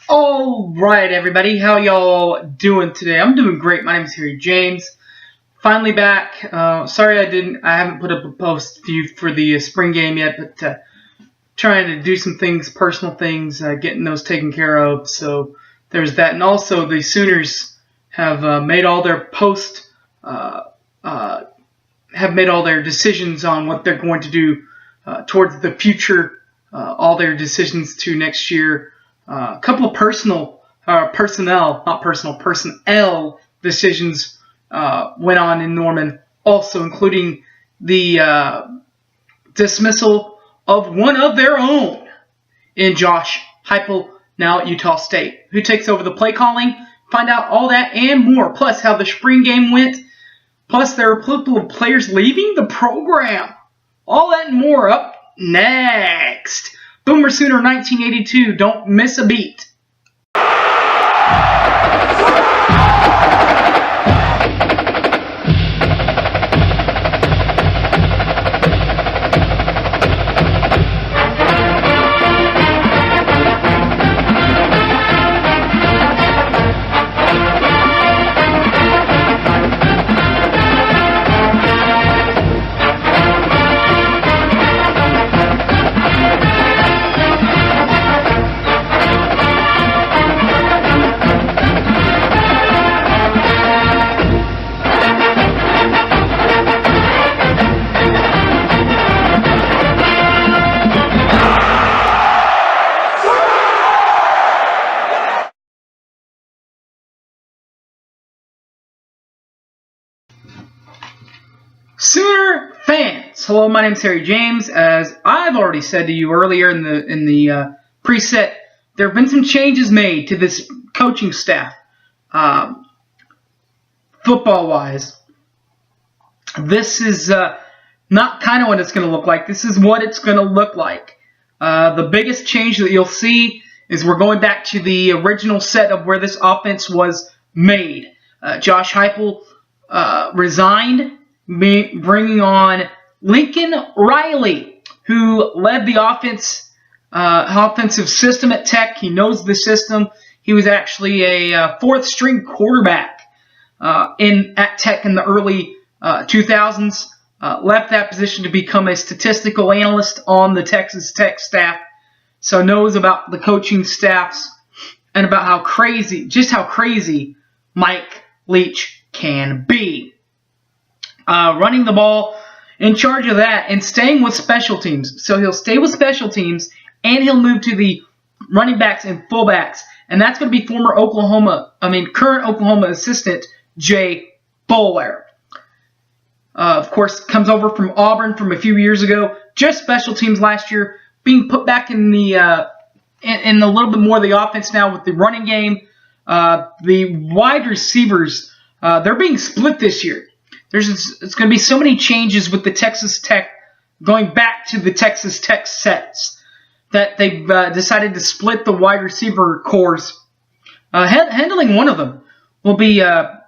All right, everybody, how y'all doing today? I'm doing great. My name is Harry James. Finally back. Sorry I haven't put up a post for the spring game yet, but trying to do some things, personal things, getting those taken care of. So there's that, and also the Sooners have made all their have made all their decisions on what they're going to do towards the future. All their decisions to next year. A couple of personnel decisions went on in Norman, also including the dismissal of one of their own in Josh Heupel, now at Utah State. Who takes over the play calling? Find out all that and more, plus how the spring game went, plus there are a couple of players leaving the program. All that and more up next. Boomer Sooner 1982. Don't miss a beat. Sooner fans, hello. My name is Harry James. As I've already said to you earlier in the preset, there have been some changes made to this coaching staff, football-wise. This is not kind of what it's going to look like. This is what it's going to look like. The biggest change that you'll see is we're going back to the original set of where this offense was made. Josh Heupel resigned, bringing on Lincoln Riley, who led the offensive system at Tech. He knows the system. He was actually a fourth-string quarterback at Tech in the early 2000s. Left that position to become a statistical analyst on the Texas Tech staff, so knows about the coaching staffs and about how crazy Mike Leach can be. Running the ball, in charge of that, and staying with special teams. So he'll stay with special teams, and he'll move to the running backs and fullbacks. And that's going to be current Oklahoma assistant Jay Boulware. Of course, comes over from Auburn from a few years ago. Just special teams last year, being put back in the in a little bit more of the offense now with the running game. The wide receivers, they're being split this year. It's going to be so many changes with the Texas Tech, going back to the Texas Tech sets, that they've decided to split the wide receiver cores. Handling one of them will be the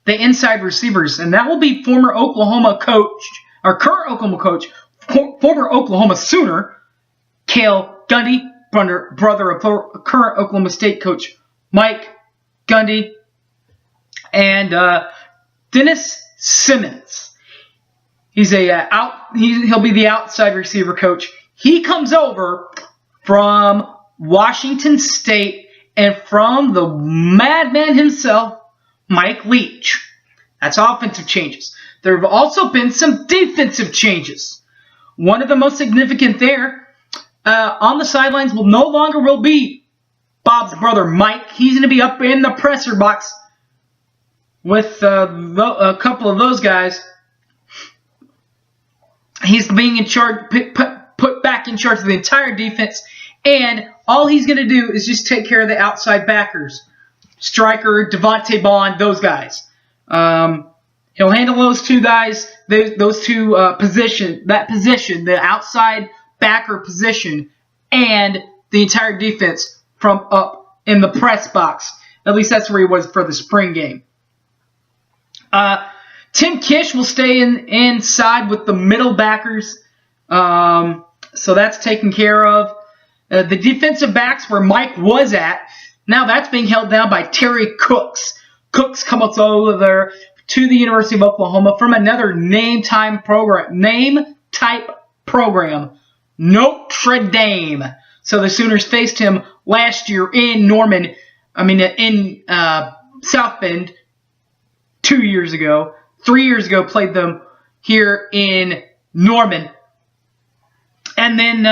inside receivers, and that will be former Oklahoma coach, or current Oklahoma coach, former Oklahoma Sooner, Cale Gundy, brother of current Oklahoma State coach Mike Gundy, and Dennis Simmons. He'll be the outside receiver coach. He comes over from Washington State and from the madman himself, Mike Leach. That's offensive changes. There have also been some defensive changes. One of the most significant there, on the sidelines will no longer be Bob's brother Mike. He's going to be up in the presser box with a couple of those guys. He's being in charge, put back in charge of the entire defense, and all he's going to do is just take care of the outside backers. Striker, Devontae Bond, those guys. He'll handle those two guys, those two position, the outside backer position, and the entire defense from up in the press box. At least that's where he was for the spring game. Tim Kish will stay inside with the middle backers, so that's taken care of. The defensive backs where Mike was at, Now that's being held down by Terry Cooks. Cooks comes over to the University of Oklahoma from another name-type program, Notre Dame. So the Sooners faced him last year in South Bend 2 years ago. 3 years ago, played them here in Norman. And then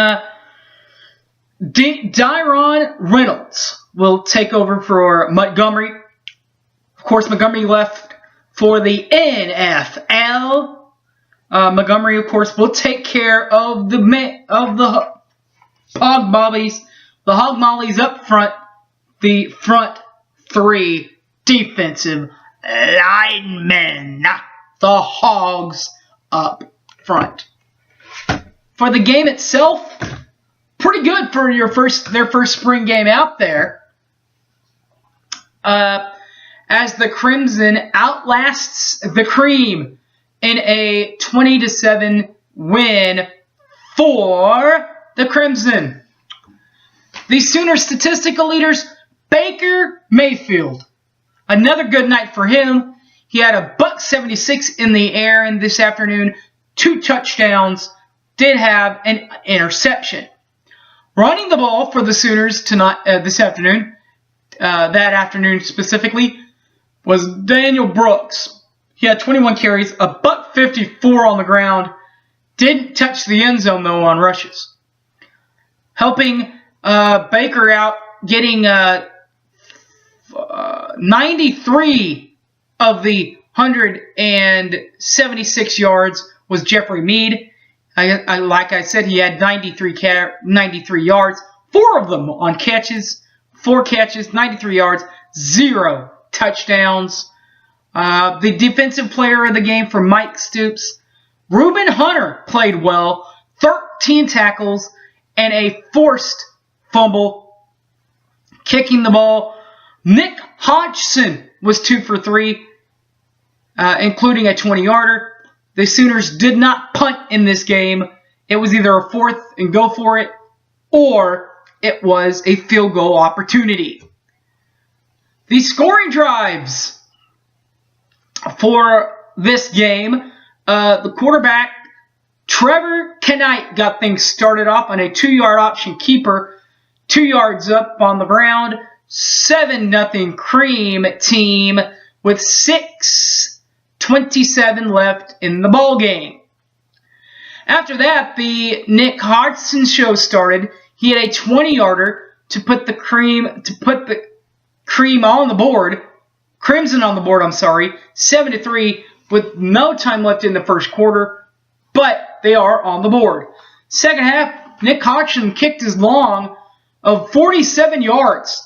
Dyron Reynolds will take over for Montgomery. Of course, Montgomery left for the NFL. Montgomery, of course, will take care of the Hog Mollies up front. The front three defensive linemen. The Hogs up front. For the game itself, pretty good for their first spring game out there. As the Crimson outlasts the Cream in a 20-7 win for the Crimson. The Sooner statistical leaders, Baker Mayfield. Another good night for him. He had a $176 in the air and this afternoon, 2 touchdowns, did have an interception. Running the ball for the Sooners this afternoon, that afternoon specifically, was Daniel Brooks. He had 21 carries, a $154 on the ground, didn't touch the end zone though on rushes. Helping Baker out, getting 93 of the 176 yards was Jeffrey Mead. Like I said, he had 93 yards, 4 of them on catches, 4 catches, 93 yards, 0 touchdowns. The defensive player of the game for Mike Stoops, Reuben Hunter, played well, 13 tackles and a forced fumble. Kicking the ball, Nick Hodgson was 2 for 3, including a 20-yarder. The Sooners did not punt in this game. It was either a 4th and go for it, or it was a field goal opportunity. The scoring drives for this game, the quarterback, Trevor Knight, got things started off on a 2-yard option keeper, 2 yards up on the ground, 7-0 Cream team with 6:27 left in the ball game. After that, the Nick Hodgson show started. He had a 20-yarder to put the Cream on the board, Crimson on the board, 7-3 with no time left in the first quarter, but they are on the board. Second half, Nick Hodgson kicked his long of 47 yards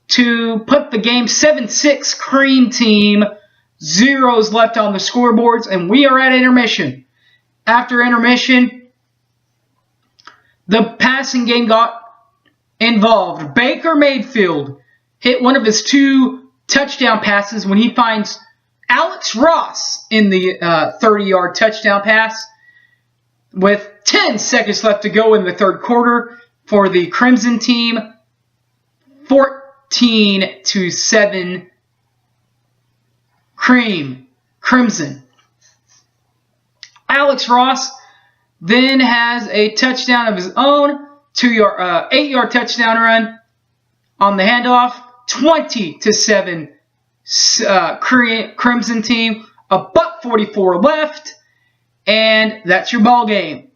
to put the game 7-6 Cream team, 0s left on the scoreboards, and we are at intermission. After intermission, the passing game got involved. Baker Mayfield hit one of his 2 touchdown passes when he finds Alex Ross in the 30-yard touchdown pass with 10 seconds left to go in the third quarter for the Crimson team. 14-7 Crimson. Alex Ross then has a touchdown of his own, 8-yard touchdown run on the handoff. 20-7 Crimson team. A $144 left, and that's your ball game.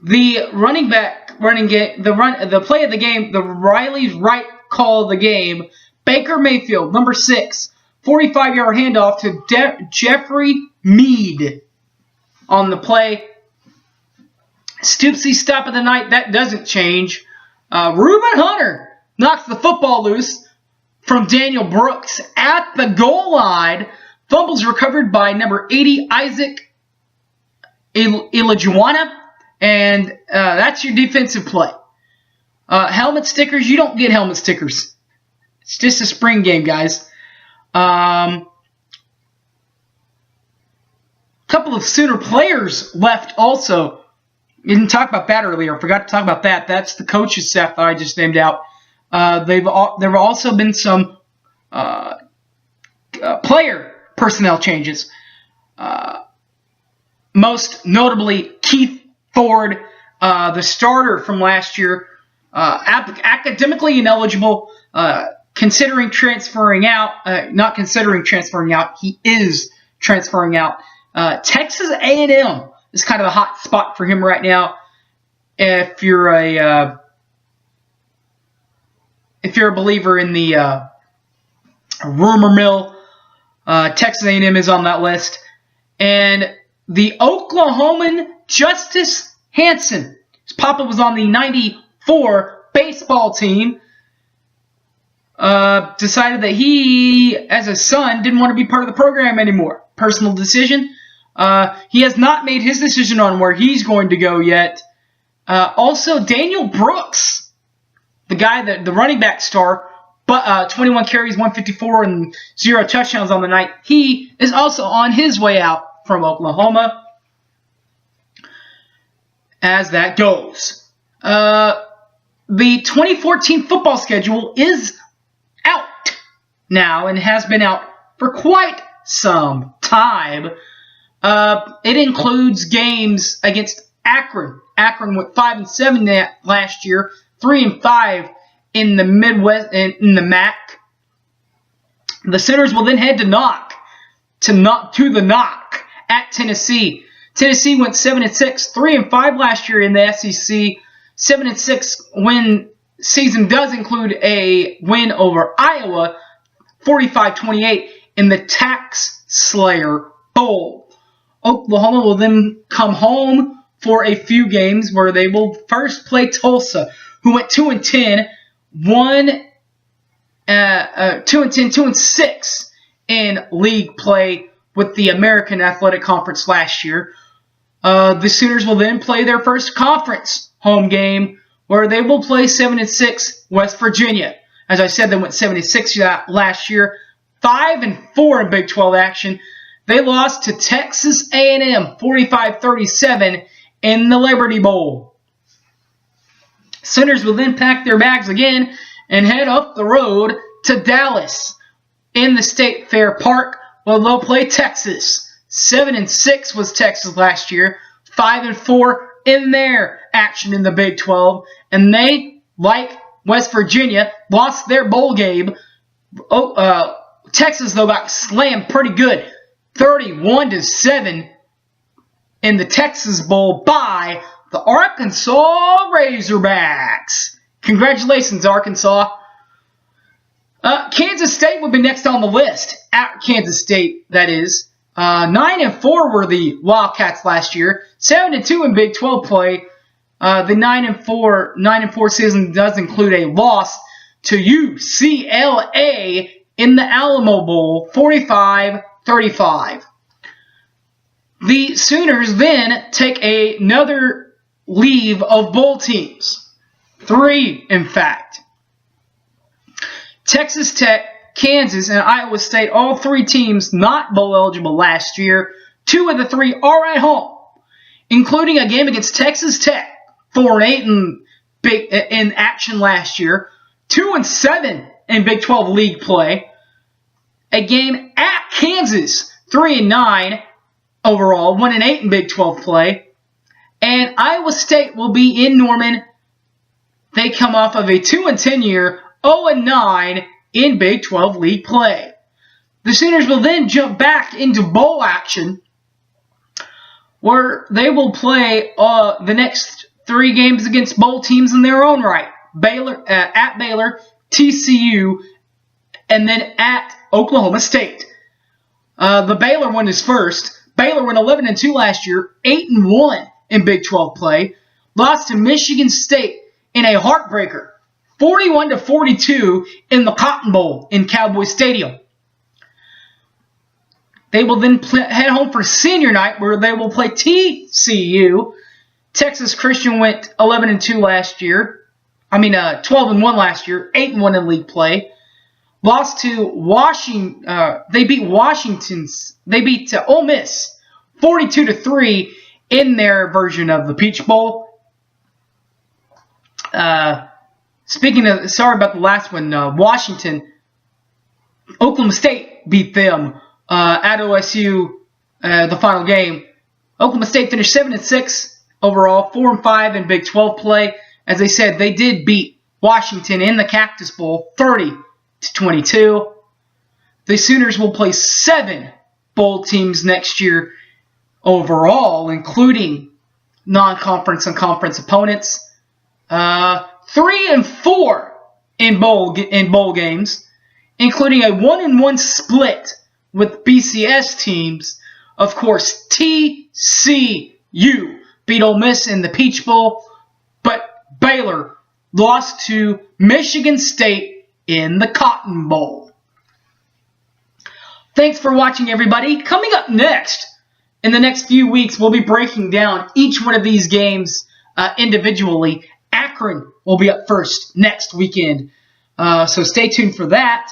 The the play of the game, the Riley's right call of the game. Baker Mayfield, number 6, 45-yard handoff to Jeffrey Mead on the play. Stoopsy stop of the night, that doesn't change. Reuben Hunter knocks the football loose from Daniel Brooks at the goal line. Fumbles recovered by number 80, Isaac Ilajuana. And that's your defensive play. Helmet stickers, you don't get helmet stickers. It's just a spring game, guys. Couple of Sooner players left also. Didn't talk about that earlier. Forgot to talk about that. That's the coach's staff that I just named out. There have also been some player personnel changes. Most notably, Keith Ford, the starter from last year, academically ineligible, considering transferring out. Not considering transferring out, he is transferring out. Texas A&M is kind of the hot spot for him right now. If you're a believer in the rumor mill, Texas A&M is on that list. And the Oklahoman Justice Hansen, his papa was on the '94 baseball team, decided that he, as a son, didn't want to be part of the program anymore. Personal decision. He has not made his decision on where he's going to go yet. Also, Daniel Brooks, the guy, the running back star, but 21 carries, 154, and 0 touchdowns on the night. He is also on his way out from Oklahoma, as that goes. The 2014 football schedule is out now and has been out for quite some time. It includes games against Akron. Akron went 5-7 last year, 3-5 in the Midwest in the MAC. The Sooners will then head to the Knock at Tennessee. Tennessee went 7-6, 3-5 last year in the SEC. 7-6 win season does include a win over Iowa, 45-28 in the Tax Slayer Bowl. Oklahoma will then come home for a few games where they will first play Tulsa, who went 2-10, 2-6 in league play with the American Athletic Conference last year. The Sooners will then play their first conference home game, where they will play 7-6 West Virginia. As I said, they went 7-6 last year, 5-4 in Big 12 action. They lost to Texas A&M 45-37 in the Liberty Bowl. Sooners will then pack their bags again and head up the road to Dallas in the State Fair Park, where they'll play Texas. 7-6 was Texas last year, 5-4 in their action in the Big 12, and they, like West Virginia, lost their bowl game. Texas, though, got slammed pretty good, 31-7 in the Texas Bowl by the Arkansas Razorbacks. Congratulations, Arkansas. Kansas State would be next on the list. At Kansas State, that is. 9-4 were the Wildcats last year. 7-2 in Big 12 play. The 9-4 season does include a loss to UCLA in the Alamo Bowl, 45-35. The Sooners then take another leave of bowl teams. 3, in fact. Texas Tech, Kansas, and Iowa State, all 3 teams not bowl eligible last year. 2 of the 3 are at home, including a game against Texas Tech, 4-8 in action last year, 2-7 in Big 12 league play. A game at Kansas, 3-9 overall, 1-8 in Big 12 play. And Iowa State will be in Norman. They come off of a 2-10 year, 0-9 in Big 12 league play. The Sooners will then jump back into bowl action, where they will play the next 3 games against bowl teams in their own right. At Baylor, TCU, and then at Oklahoma State. The Baylor one is first. Baylor went 11-2 last year, 8-1 in Big 12 play. Lost to Michigan State in a heartbreaker, 41-42 in the Cotton Bowl in Cowboy Stadium. They will then head home for senior night, where they will play TCU. Texas Christian went 11-2 last year. 12-1 last year, 8-1 in league play. Lost to Washington. They beat Ole Miss 42-3 in their version of the Peach Bowl. Speaking of, sorry about the last one, Washington, Oklahoma State beat them at OSU the final game. Oklahoma State finished 7-6 overall, 4-5 in Big 12 play. As I said, they did beat Washington in the Cactus Bowl 30-22. The Sooners will play 7 bowl teams next year overall, including non-conference and conference opponents. 3-4 in bowl games, including a 1-1 split with BCS teams. Of course, TCU beat Ole Miss in the Peach Bowl, but Baylor lost to Michigan State in the Cotton Bowl. Thanks for watching, everybody. Coming up next, in the next few weeks, we'll be breaking down each one of these games individually. Akron will be up first next weekend, so stay tuned for that.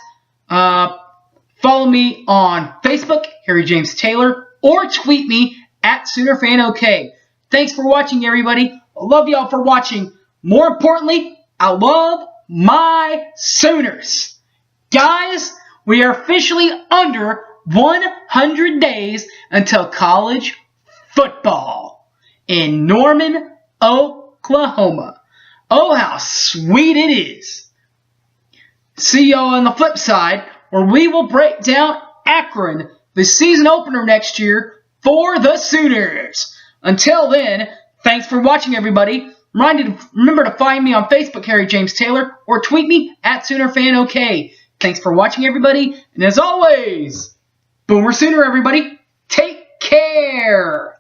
Follow me on Facebook, Harry James Taylor, or tweet me at SoonerFanOK. Thanks for watching, everybody. I love y'all for watching. More importantly, I love my Sooners. Guys, we are officially under 100 days until college football in Norman, Oklahoma. Oh, how sweet it is. See y'all on the flip side, where we will break down Akron, the season opener next year for the Sooners. Until then, thanks for watching, everybody. Remember to find me on Facebook, Harry James Taylor, or tweet me at SoonerFanOK. Thanks for watching, everybody. And as always, Boomer Sooner, everybody. Take care.